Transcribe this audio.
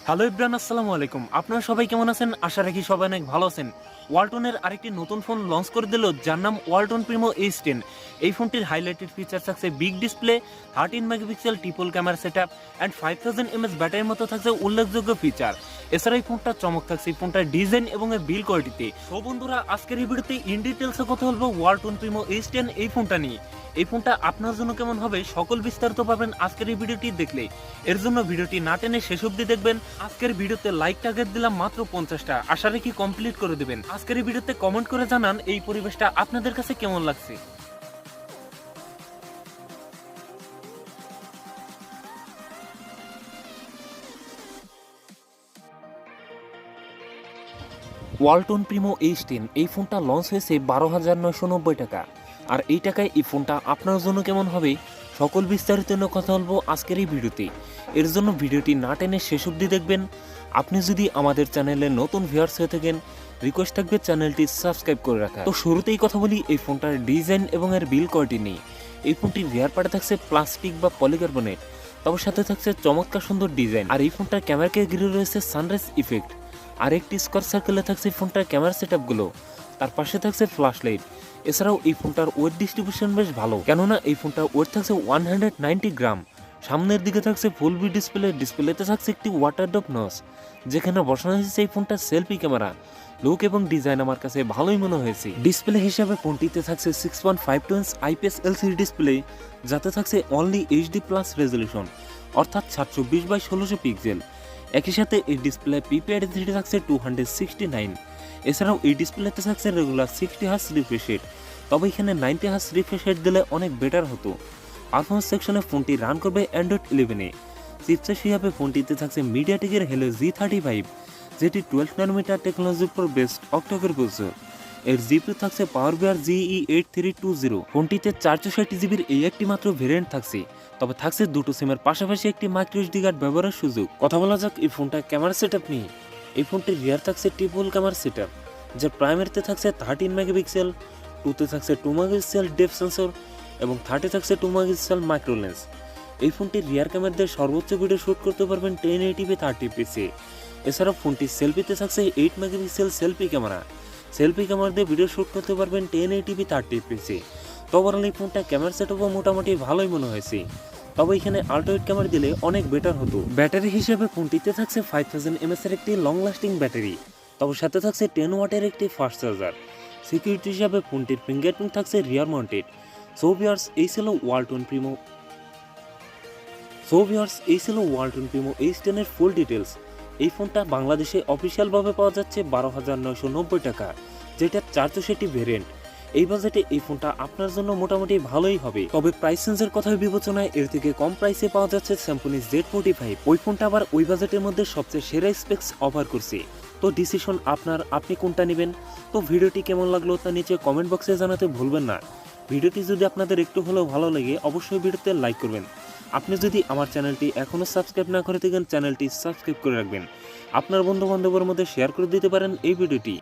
Hello Ibran, আসসালামু আলাইকুম। আপনারা সবাই কেমন আছেন? আশা রাখি সবাই অনেক ভালো আছেন। ওয়ালটনের আরেকটি নতুন ফোন লঞ্চ করে দিল, যার নাম ওয়ালটন প্রিমো H10। এই ফোনটির হাইলাইটেড ফিচার থাকছে big display, 13 megapixel triple camera setup and 5000 mAh ব্যাটারির মতো থাকছে উল্লেখযোগ্য ফিচার। এছাড়া এই ফোনটা চমক থাকছে এই ফোনটার ডিজাইন এবং এর বিল কোয়ালিটিতে। তো বন্ধুরা, আজকের এই ভিডিওতে ইন ডিটেলসে কথা বলবো ওয়ালটন প্রিমো H10 এই ফোনটা নিয়ে। এই ফোনটা আপনার জন্য কেমন হবে সকল বিস্তারিত পাবেন আজকের এই ভিডিওটি দেখলে। এর জন্য ভিডিওটি না টেনে শেষ অবধি দেখবেন। আজকের ভিডিওতে লাইক টার্গেট দিলাম মাত্র 50টা, আশা রাখি কমপ্লিট করে দেবেন। আজকের এই ভিডিওতে কমেন্ট করে জানান এই পরিবেশটা আপনাদের কাছে কেমন লাগছে। ওয়ালটন প্রিমো H10 এই ফোনটা লঞ্চ হয়েছে 12,990 টাকা। আর এই টাকায় এই ফোনটা আপনার জন্য কেমন হবে সকল বিস্তারিত নিয়ে কথা বলবো আজকের এই ভিডিওতে। এর জন্য ভিডিওটি না টেনে শেষ অবধি দেখবেন। আপনি যদি আমাদের চ্যানেলে নতুন ভিউয়ার্স হয়ে থাকেন, রিকোয়েস্ট থাকবে চ্যানেলটি সাবস্ক্রাইব করে রাখা। তো শুরুতেই কথা বলি এই ফোনটার ডিজাইন এবং এর বিল কোয়ালিটি নিয়ে। এই ফোনটির রিয়ার পার্টে থাকছে প্লাস্টিক বা পলিকার্বনেট, তবে সাথে থাকছে চমৎকার সুন্দর ডিজাইন। আর এই ফোনটার ক্যামেরাকে ঘিরে রয়েছে সানরাইজ ইফেক্ট। আর একটি স্কোয়ার সার্কেলে থাকছে ফোনটার ক্যামেরা সেটআপগুলো, তার পাশে থাকছে ফ্ল্যাশ লাইট। এছাড়াও এই ফোনটার ওয়েট ডিস্ট্রিবিউশন বেশ ভালো, কেননা এই ফোনটার ওয়েট থাকছে 190 গ্রাম। সামনের দিকে থাকছে ফুল বি ডিসপ্লেতে থাকছে একটি ওয়াটার ড্রপ নচ, যেখানে বসানো হয়েছে এই ফোনটার সেলফি ক্যামেরা। লুক এবং ডিজাইন আমার কাছে ভালোই মনে হয়েছে। ডিসপ্লে হিসাবে ফোনটিতে থাকছে 6.52 ইঞ্চ IPS LCD ডিসপ্লে, যাতে থাকছে অনলি HD প্লাস রেজলিউশন, অর্থাৎ 720x1600 পিক্সেল। একই সাথে এই ডিসপ্লে PPI ডেন্সিটি থাকছে 269। এছাড়াও এই ডিসপ্লেতে থাকছে রেগুলার 60 হার্জ রিফ্রেশ রেট, তবে এখানে 90 হার্জ রিফ্রেশ রেট দিলে অনেক বেটার হতো। পারফরমেন্স সেকশনে ফোনটি রান করবে অ্যান্ড্রয়েড 11-এ। চিপসেট হিসাবে ফোনটিতে থাকছে মিডিয়াটেকের হেলো G35, যেটি 12 ন্যানোমিটার টেকনোলজির উপর বেস্ট অক্টোকোর প্রসেসর। এর জিপিইউ থাকছে পাওয়ার GE8320। ফোনটিতে 460 জিবির এই একটি মাত্র ভেরিয়েন্ট থাকছে, তবে থাকছে দুটো সিমের পাশাপাশি একটি মাইক্রো SD কার্ড ব্যবহারের সুযোগ। কথা বলা যাক এই ফোনটা ক্যামেরা সেটআপ নিয়ে। এই ফোনটির রিয়ার থাকছে ট্রিপল ক্যামেরা সেটআপ, যার প্রাইমারিতে থাকছে 13 মেগাপিক্সেল, 2তে থাকছে 2 মেগাপিক্সেল ডেপথ সেন্সর এবং 30 থাকছে 2 মেগাপিক্সেল মাইক্রো লেন্স। এই ফোনটির রিয়ার ক্যামেরা দিয়ে সর্বোচ্চ ভিডিও শুট করতে পারবেন 1080p 30fps। এছাড়াও ফোনটির সেলফিতে থাকছে 8 মেগাপিক্সেল সেলফি ক্যামেরা দিয়ে ভিডিও শুট করতে পারবেন 1080p 30fps। তো ওভারঅল এই ফোনটা ক্যামেরা সেটআপও মোটামুটি ভালোই মনে হয়েছে, তবে এখানে আল্ট্রাওয়াইড ক্যামেরা দিলে অনেক বেটার হতো। ব্যাটারি হিসেবে ফোনটিতে থাকছে 5000 mAh এর একটি লং লাস্টিং ব্যাটারি, তবে সাথে থাকছে 10 ওয়াটের একটি ফাস্ট চার্জার। সিকিউরিটি হিসাবে ফোনটির ফিঙ্গারপ্রিন্ট থাকছে রিয়ার মাউন্টেড। সো ভিউয়ার্স, এই ছিল ওয়ালটন প্রিমো H10 এর ফুল ডিটেলস। এই ফোনটা বাংলাদেশে অফিসিয়ালভাবে পাওয়া যাচ্ছে 12,990 টাকা, যেটা 464 ভেরিয়েন্ট। এই বাজেটে এই ফোনটা আপনার জন্য মোটামুটি ভালোই হবে, তবে প্রাইস রেঞ্জের কথা বিবেচনায় এর থেকে কম প্রাইসে পাওয়া যাচ্ছে স্যামসং Z45। ওই ফোনটা আবার ওই বাজেটের মধ্যে সবচেয়ে সেরা স্পেক্স অফার করছে। তো ডিসিশন আপনার, আপনি কোনটা নেবেন। তো ভিডিওটি কেমন লাগলো তা নিচে কমেন্ট বক্সে জানাতে ভুলবেন না। ভিডিওটি যদি আপনাদের একটু হলেও ভালো লাগে, অবশ্যই ভিডিওতে লাইক করবেন। আপনি যদি আমার চ্যানেলটি এখনও সাবস্ক্রাইব না করে থাকেন, চ্যানেলটি সাবস্ক্রাইব করে রাখবেন। আপনার বন্ধু বান্ধবের মধ্যে শেয়ার করে দিতে পারেন এই ভিডিওটি।